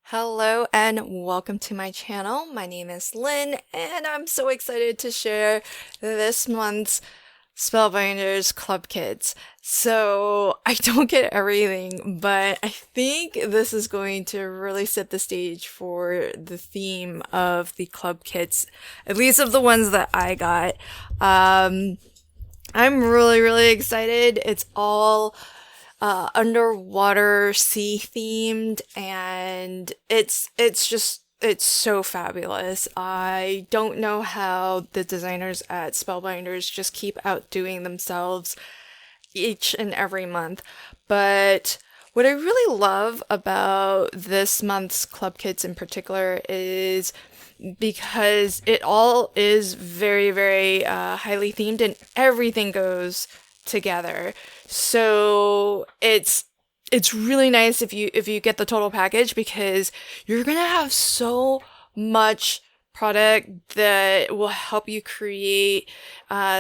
Hello and welcome to my channel. My name is Lynn and I'm so excited to share this month's Spellbinders Club Kits. So I don't get everything, but I think this is going to really set the stage for the theme of the club kits, at least of the ones that I got. I'm really excited. It's all underwater sea themed, and it's so fabulous. I don't know how the designers at Spellbinders just keep outdoing themselves each and every month. But what I really love about this month's club kits in particular is because it all is very highly themed and everything goes together. So it's really nice if you get the total package, because you're gonna have so much product that will help you create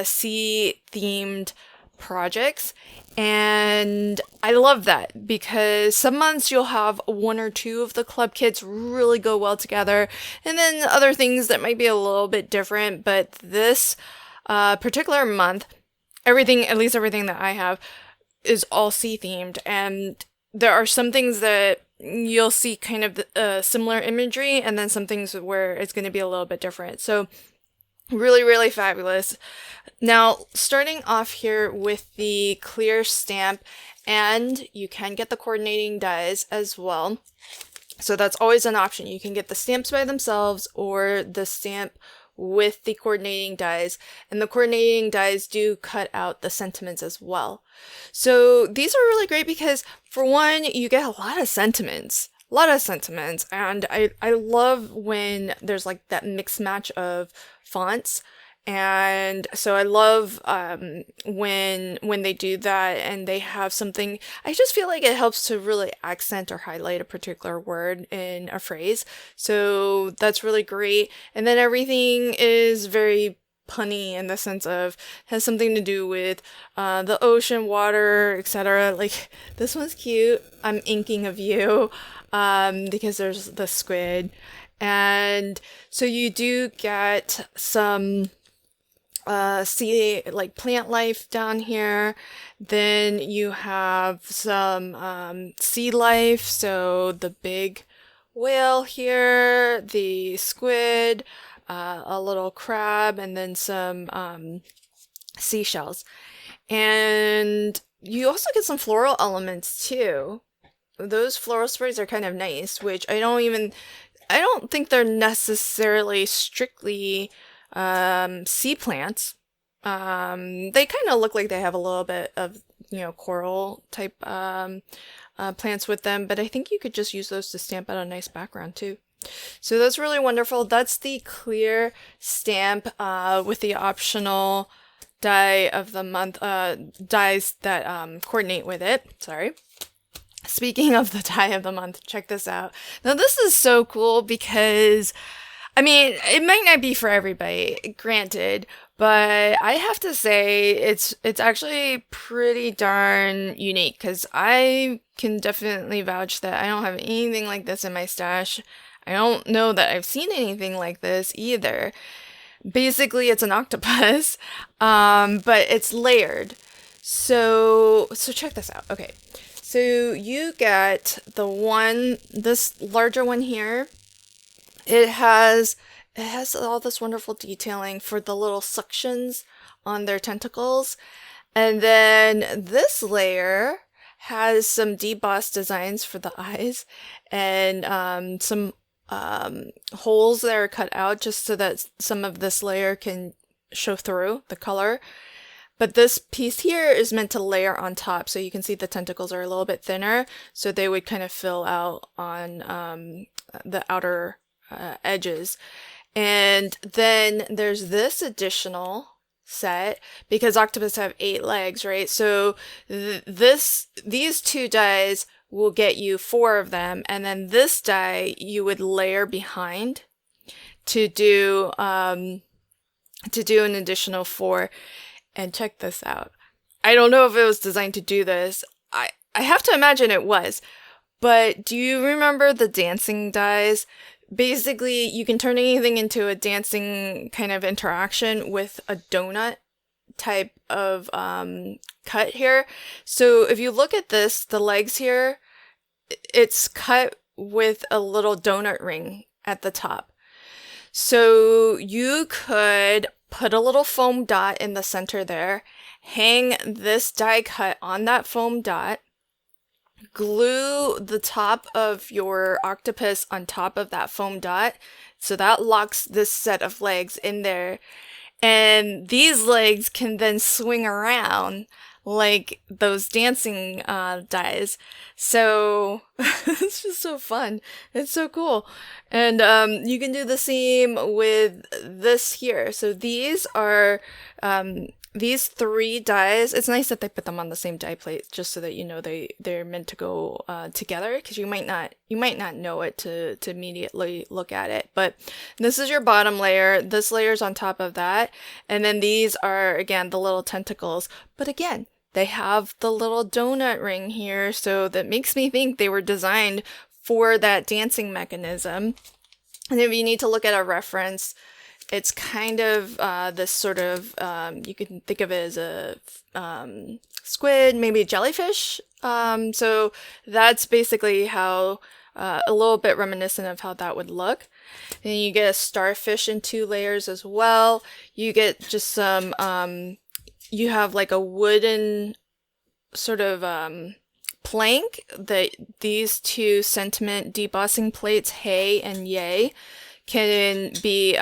sea themed projects. And I love that because some months you'll have one or two of the club kits really go well together, and then other things that might be a little bit different. But this particular month, everything, at least everything that I have, is all sea themed, and there are some things that you'll see kind of similar imagery, and then some things where it's going to be a little bit different. So really fabulous. Now, starting off here with the clear stamp, and you can get the coordinating dies as well. So that's always an option. You can get the stamps by themselves or the stamp with the coordinating dies, and the coordinating dies do cut out the sentiments as well. So these are really great because, for one, you get a lot of sentiments. And I love when there's like that mixed match of fonts. And so I love when they do that and they have something. I just feel like it helps to really accent or highlight a particular word in a phrase. So that's really great. And then everything is very punny in the sense of has something to do with the ocean, water, etc. Like, this one's cute. I'm inking a view because there's the squid. And so you do get some sea, like, plant life down here. Then you have some sea life, so the big whale here, the squid, a little crab, and then some seashells. And you also get some floral elements too. Those floral sprays are kind of nice, which I don't think they're necessarily strictly sea plants. They kind of look like they have a little bit of, coral type plants with them, but I think you could just use those to stamp out a nice background too. So that's really wonderful. That's the clear stamp with the optional die of the month, dies that coordinate with it. Sorry. Speaking of the die of the month, check this out. Now, this is so cool because, I mean, it might not be for everybody, granted, but I have to say it's actually pretty darn unique, because I can definitely vouch that I don't have anything like this in my stash. I don't know that I've seen anything like this either. Basically, it's an octopus, but it's layered. So check this out. Okay, so you get this larger one here. It has all this wonderful detailing for the little suctions on their tentacles. And then this layer has some debossed designs for the eyes, and some holes that are cut out just so that some of this layer can show through the color. But this piece here is meant to layer on top, so you can see the tentacles are a little bit thinner, so they would kind of fill out on the outer edges. And then there's this additional set, because octopus have 8 legs, right? So these two dies will get you 4 of them, and then this die you would layer behind to do an additional 4. And check this out. I don't know if it was designed to do this. I have to imagine it was, But do you remember the dancing dies? Basically, you can turn anything into a dancing kind of interaction with a donut type of cut here. So if you look at this, the legs here, it's cut with a little donut ring at the top. So you could put a little foam dot in the center there, hang this die cut on that foam dot, glue the top of your octopus on top of that foam dot, so that locks this set of legs in there. And these legs can then swing around like those dancing dies. So it's just so fun. It's so cool. And you can do the same with this here. So these are these 3 dies. It's nice that they put them on the same die plate, just so that you know they're meant to go together, because you might not know it to immediately look at it. But this is your bottom layer. This layer's on top of that, and then these are again the little tentacles. But again, they have the little donut ring here, so that makes me think they were designed for that dancing mechanism. And if you need to look at a reference, it's kind of this sort of, you can think of it as a squid, maybe a jellyfish. So that's basically how, a little bit reminiscent of how that would look. And you get a starfish in 2 layers as well. You get just some, you have like a wooden sort of plank that these 2 sentiment debossing plates, hey and yay, can be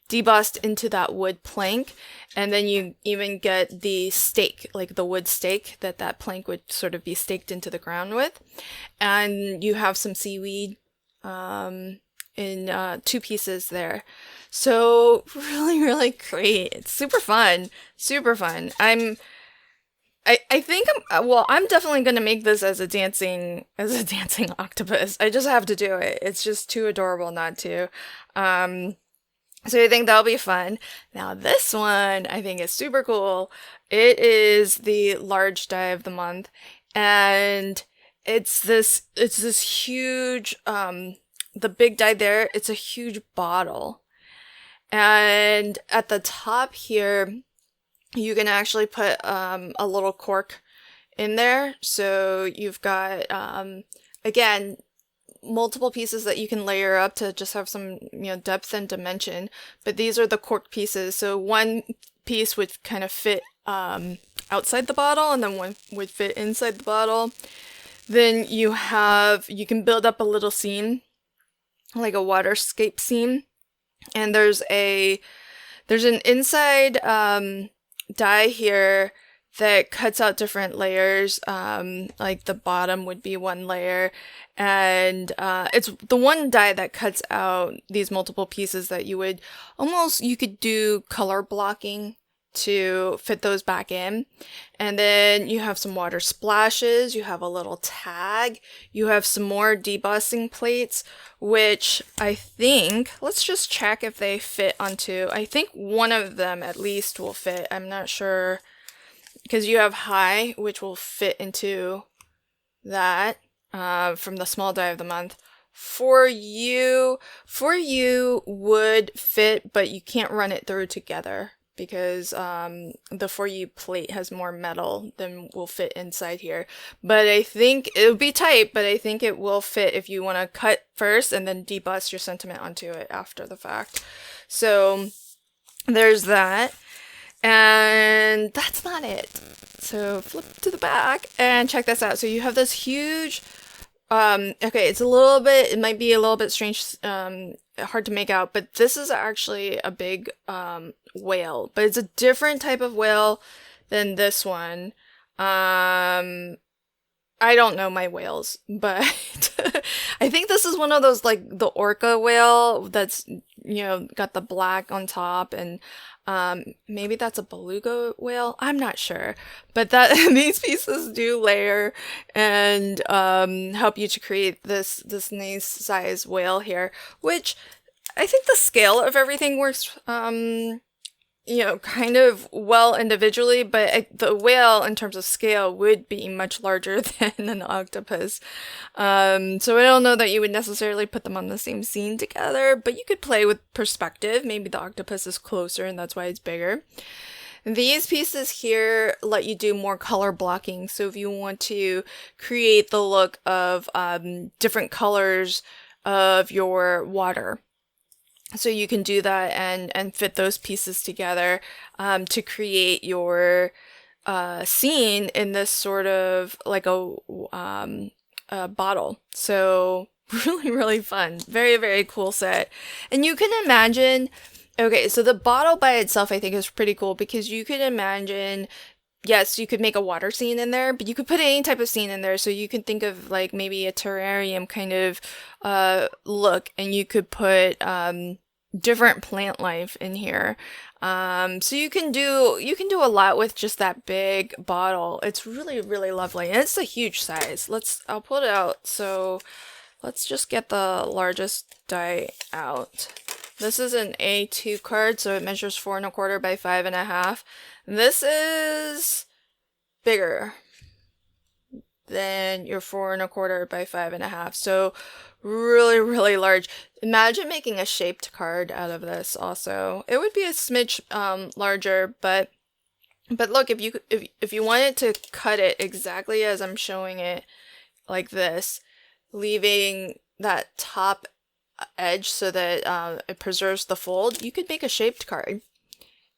debossed into that wood plank. And then you even get the stake, like the wood stake that plank would sort of be staked into the ground with. And you have some seaweed in 2 pieces there. So really, really great. It's super fun. Super fun. I think I'm definitely gonna make this as a dancing octopus. I just have to do it. It's just too adorable not to. So I think that'll be fun. Now this one I think is super cool. It is the large die of the month, and it's this huge the big die there, it's a huge bottle. And at the top here, you can actually put a little cork in there. So you've got, again, multiple pieces that you can layer up to just have some, depth and dimension. But these are the cork pieces. So one piece would kind of fit outside the bottle, and then one would fit inside the bottle. Then you can build up a little seam, like a waterscape seam. And there's an inside die here that cuts out different layers. Like the bottom would be one layer, and it's the one die that cuts out these multiple pieces that you could do color blocking to fit those back in. And then you have some water splashes, you have a little tag, you have some more debossing plates, which I think, let's just check if they fit onto, I think one of them at least will fit. I'm not sure, because you have high, which will fit into that from the small die of the month. For you would fit, but you can't run it through together, because the For You plate has more metal than will fit inside here. But I think it would be tight, but I think it will fit if you want to cut first and then deboss your sentiment onto it after the fact. So there's that. And that's not it. So flip to the back and check this out. So you have this huge, okay, it might be a little bit strange, hard to make out, but this is actually a big whale, but it's a different type of whale than this one. I don't know my whales, but I think this is one of those, like the orca whale that's, got the black on top, and maybe that's a beluga whale. I'm not sure, but that these pieces do layer and help you to create this nice size whale here, which I think the scale of everything works kind of well individually, but the whale in terms of scale would be much larger than an octopus. So I don't know that you would necessarily put them on the same scene together, but you could play with perspective. Maybe the octopus is closer and that's why it's bigger. These pieces here let you do more color blocking. So if you want to create the look of different colors of your water, so you can do that and fit those pieces together to create your scene in this sort of like a bottle. So really, really fun. Very, very cool set. And you can imagine, okay, so the bottle by itself I think is pretty cool because you could imagine, yes, you could make a water scene in there, but you could put any type of scene in there. So you can think of like maybe a terrarium kind of look, and you could put different plant life in here. So you can do a lot with just that big bottle. It's really, really lovely. And it's a huge size. I'll pull it out. So let's just get the largest die out. This is an A2 card, so it measures 4 1/4 by 5 1/2. This is bigger than your 4 1/4 by 5 1/2. So really, really large. Imagine making a shaped card out of this also. It would be a smidge larger, but look, if you wanted to cut it exactly as I'm showing it, like this, leaving that top edge so that it preserves the fold, you could make a shaped card.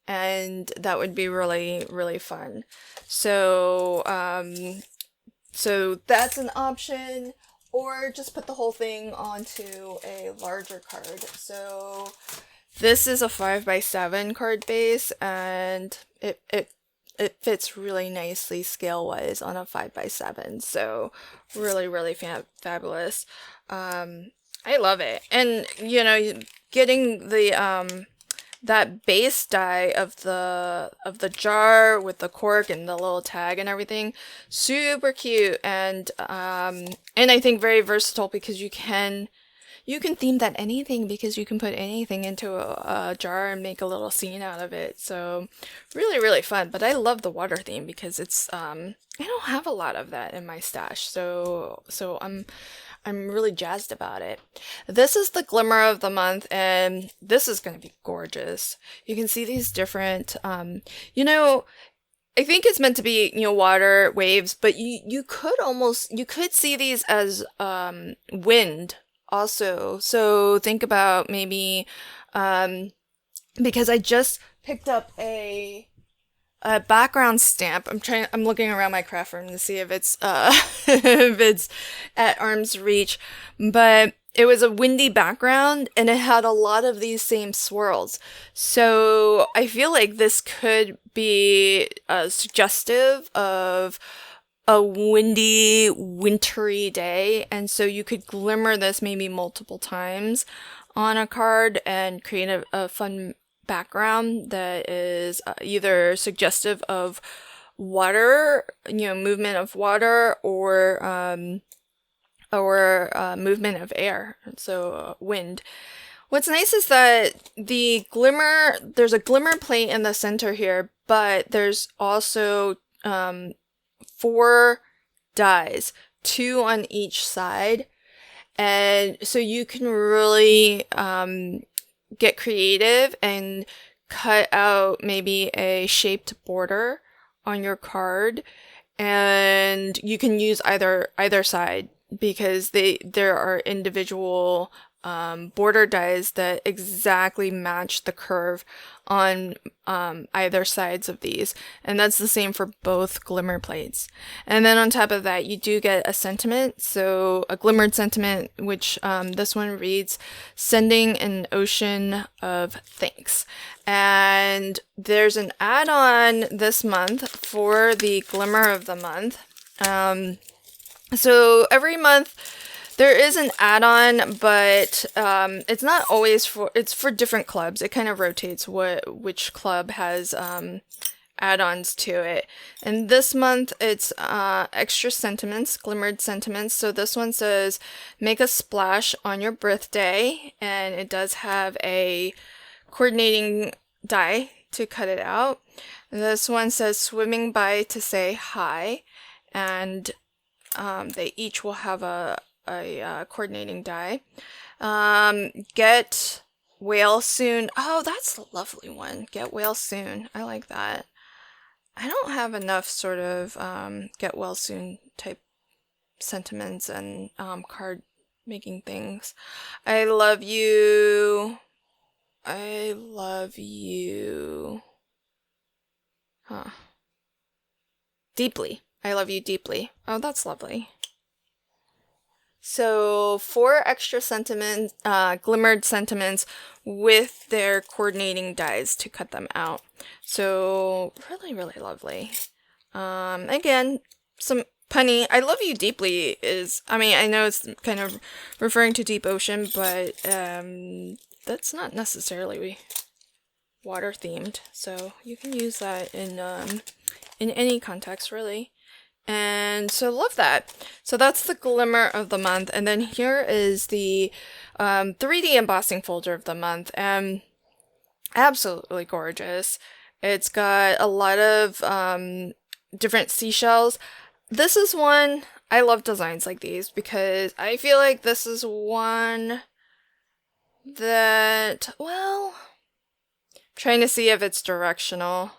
And that would be really, really fun. So that's an option. Or just put the whole thing onto a larger card. So this is a 5x7 card base, and it fits really nicely scale-wise on a 5x7. So really, really fabulous. I love it. And, getting the that base die of the jar with the cork and the little tag and everything, super cute, and I think very versatile because you can theme that anything, because you can put anything into a jar and make a little scene out of it. So really, really fun. But I love the water theme because it's I don't have a lot of that in my stash, so I'm really jazzed about it. This is the Glimmer of the month, and this is going to be gorgeous. You can see these different, I think it's meant to be, water waves, but you could see these as wind also. So think about maybe, because I just picked up a background stamp. I'm looking around my craft room to see if it's if it's at arm's reach, but it was a windy background and it had a lot of these same swirls. So I feel like this could be suggestive of a windy, wintry day, and so you could glimmer this maybe multiple times on a card and create a fun background that is either suggestive of water, movement of water, or movement of air, so wind. What's nice is that there's a glimmer plate in the center here, but there's also 4 dies, 2 on each side, and so you can really get creative and cut out maybe a shaped border on your card, and you can use either side because there are individual border dies that exactly match the curve on either sides of these, and that's the same for both glimmer plates. And then on top of that, you do get a sentiment, so a glimmered sentiment, which this one reads, "Sending an ocean of thanks." And there's an add-on this month for the Glimmer of the month. So every month there is an add-on, but it's not always it's for different clubs. It kind of rotates which club has add-ons to it. And this month it's extra sentiments, glimmered sentiments. So this one says, "Make a splash on your birthday," and it does have a coordinating die to cut it out. This one says swimming by to say hi, and they each will have a coordinating die. Get whale soon. Oh, that's a lovely one. Get whale soon. I like that. I don't have enough sort of get well soon type sentiments and card making things. I love you. I love you. Huh. Deeply. I love you deeply. Oh, that's lovely. So 4 extra sentiments, glimmered sentiments with their coordinating dies to cut them out. So really, really lovely. Again, some punny. I love you deeply is, I mean, I know it's kind of referring to deep ocean, but that's not necessarily water themed. So you can use that in any context, really. And so love that. So that's the glimmer of the month. And then here is the 3D embossing folder of the month. And absolutely gorgeous. It's got a lot of different seashells. This is one, I love designs like these because I feel like this is one that, well, trying to see if it's directional.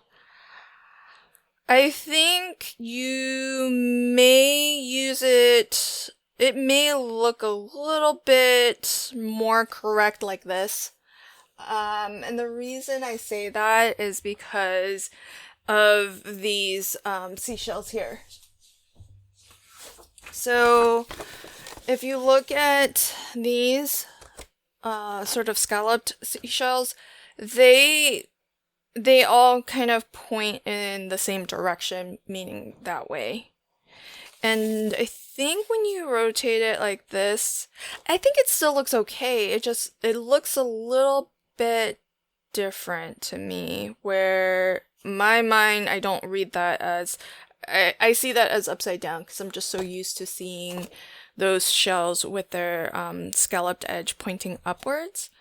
I think you may use it, it may look a little bit more correct like this. And the reason I say that is because of these seashells here. So if you look at these sort of scalloped seashells, they all kind of point in the same direction, meaning that way. And I think when you rotate it like this, I think it still looks okay. It looks a little bit different to me, where my mind, I don't read that as, I see that as upside down because I'm just so used to seeing those shells with their scalloped edge pointing upwards.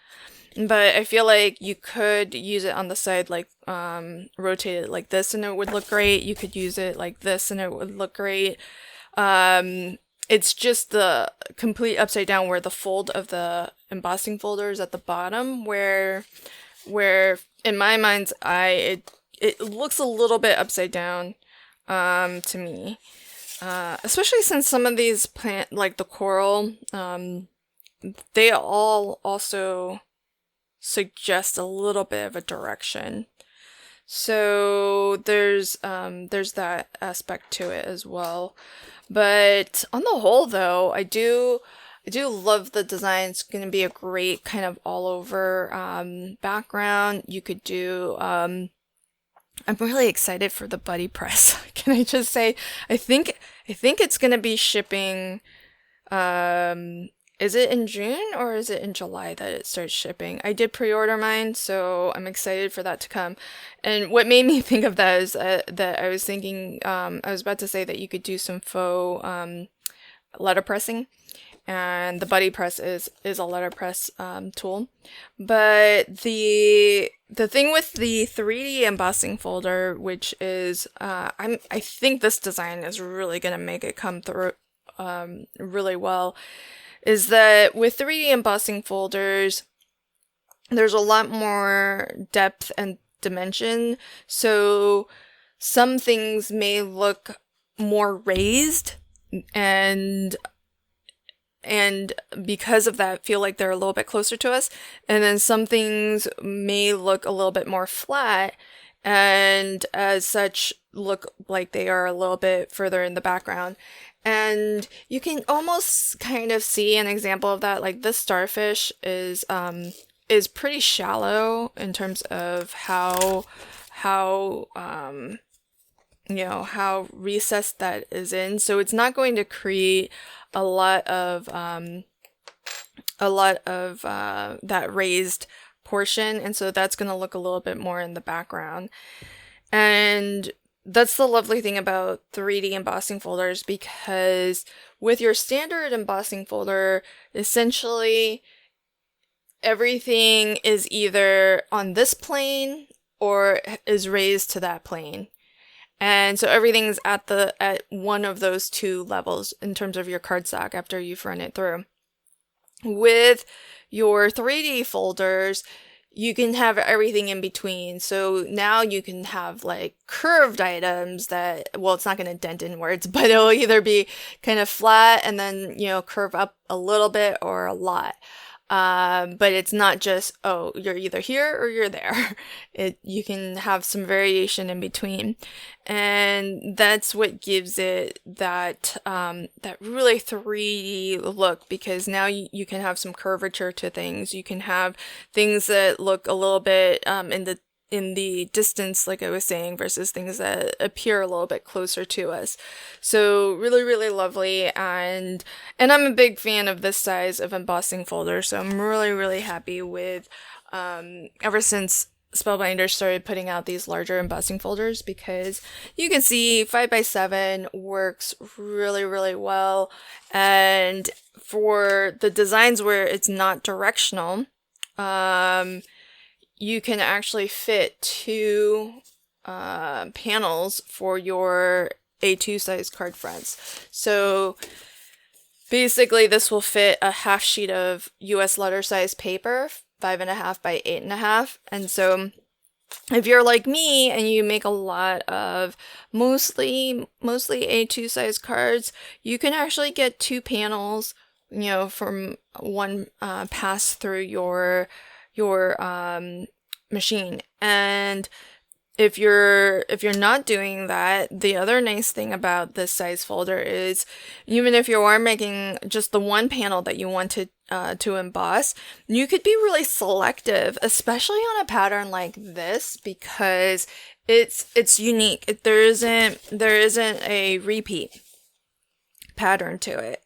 But I feel like you could use it on the side, like rotate it like this and it would look great. You could use it like this and it would look great. It's just the complete upside down where the fold of the embossing folder is at the bottom, where in my mind's eye it looks a little bit upside down to me. Especially since some of these plant, like the coral, they all also suggest a little bit of a direction. So there's that aspect to it as well. But on the whole though, I do love the design. It's going to be a great kind of all over background. You could do I'm really excited for the buddy press. Can I just say I think it's going to be shipping is it in June or is it in July that it starts shipping? I did pre-order mine, so I'm excited for that to come. And what made me think of that is that I was thinking, I was about to say that you could do some faux letterpressing, and the buddy press is a letterpress tool. But the thing with the 3D embossing folder, which is I think this design is really gonna make it come through really well, is that with 3D embossing folders, there's a lot more depth and dimension. So some things may look more raised and because of that feel like they're a little bit closer to us. And then some things may look a little bit more flat and as such look like they are a little bit further in the background. And you can almost kind of see an example of that. Like this starfish is pretty shallow in terms of how how recessed that is in. So it's not going to create a lot of that raised portion, and so that's going to look a little bit more in the background. And that's the lovely thing about 3D embossing folders, because with your standard embossing folder, essentially everything is either on this plane or is raised to that plane. And so everything's at one of those two levels in terms of your cardstock after you've run it through. With your 3D folders, you can have everything in between. So now you can have like curved items that, well, it's not going to dent inwards, but it'll either be kind of flat and then, curve up a little bit or a lot. But it's not just, oh, you're either here or you're there. You can have some variation in between. And that's what gives it that really 3D look, because now you can have some curvature to things. You can have things that look a little bit in the distance, like I was saying, versus things that appear a little bit closer to us. So really, really lovely. And I'm a big fan of this size of embossing folder. So I'm really, really happy with, ever since Spellbinders started putting out these larger embossing folders, because you can see 5x7 works really, really well. And for the designs where it's not directional, you can actually fit two panels for your A2 size card fronts. So basically this will fit a half sheet of US letter size paper, 5.5 by 8.5. And so if you're like me and you make a lot of mostly A2 size cards, you can actually get two panels, from one pass through your machine. And if you're not doing that, the other nice thing about this size folder is, even if you are making just the one panel that you want to emboss, you could be really selective, especially on a pattern like this, because it's unique. There isn't a repeat pattern to it.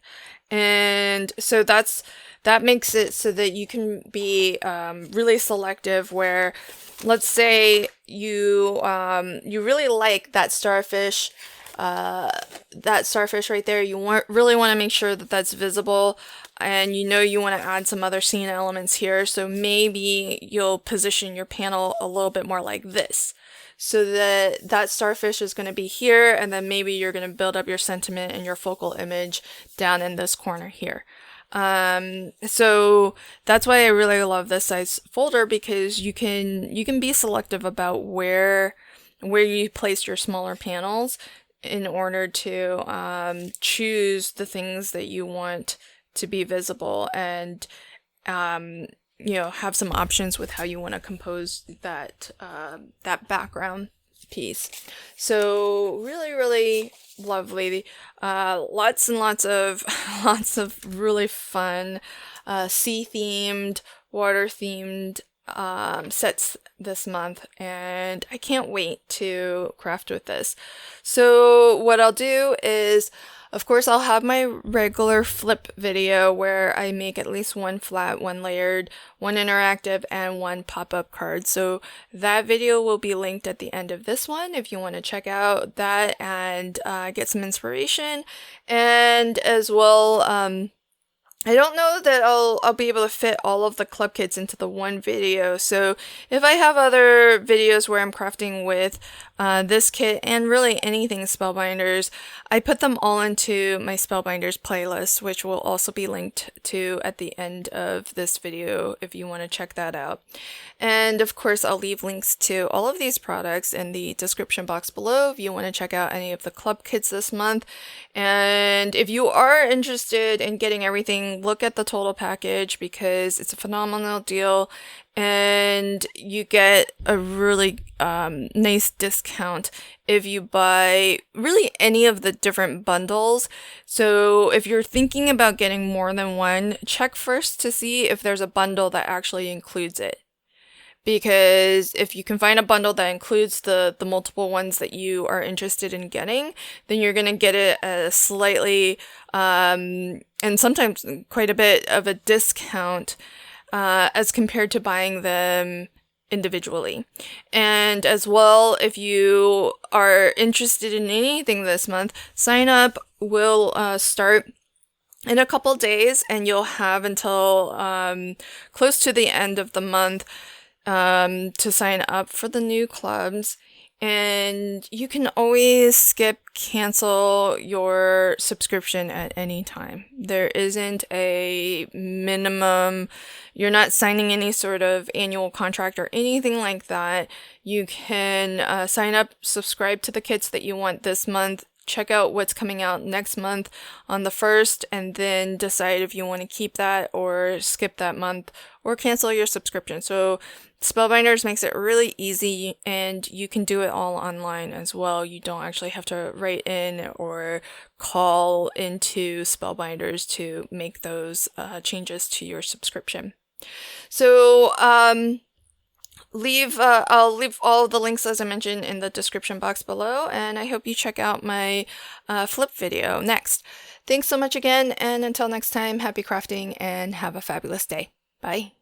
And so that makes it so that you can be really selective, where, let's say you really like that starfish right there. You really want to make sure that that's visible, and you want to add some other scene elements here. So maybe you'll position your panel a little bit more like this, so that starfish is going to be here, and then maybe you're going to build up your sentiment and your focal image down in this corner here. So that's why I really love this size folder, because you can be selective about where you place your smaller panels in order to choose the things that you want to be visible, and have some options with how you want to compose that background piece. So really, really lovely. Lots and lots of really fun sea themed, water themed sets this month, and I can't wait to craft with this. So what I'll do is, of course, I'll have my regular flip video where I make at least one flat, one layered, one interactive, and one pop-up card. So that video will be linked at the end of this one if you want to check out that and get some inspiration. And as well, I don't know that I'll be able to fit all of the club kits into the one video. So if I have other videos where I'm crafting with this kit and really anything Spellbinders, I put them all into my Spellbinders playlist, which will also be linked to at the end of this video if you want to check that out. And of course, I'll leave links to all of these products in the description box below if you want to check out any of the club kits this month. And if you are interested in getting everything, look at the total package, because it's a phenomenal deal and you get a really nice discount if you buy really any of the different bundles. So if you're thinking about getting more than one, check first to see if there's a bundle that actually includes it. Because if you can find a bundle that includes the multiple ones that you are interested in getting, then you're going to get it at a slightly, and sometimes quite a bit of a discount as compared to buying them individually. And as well, if you are interested in anything this month, sign up will start in a couple days, and you'll have until close to the end of the month to sign up for the new clubs. And you can always cancel your subscription at any time. There isn't a minimum. You're not signing any sort of annual contract or anything like that. You can sign up, subscribe to the kits that you want this month, check out what's coming out next month on the 1st, and then decide if you want to keep that or skip that month or cancel your subscription. So Spellbinders makes it really easy, and you can do it all online as well. You don't actually have to write in or call into Spellbinders to make those changes to your subscription. So I'll leave all of the links, as I mentioned, in the description box below, and I hope you check out my flip video next. Thanks so much again, and until next time, happy crafting and have a fabulous day. Bye.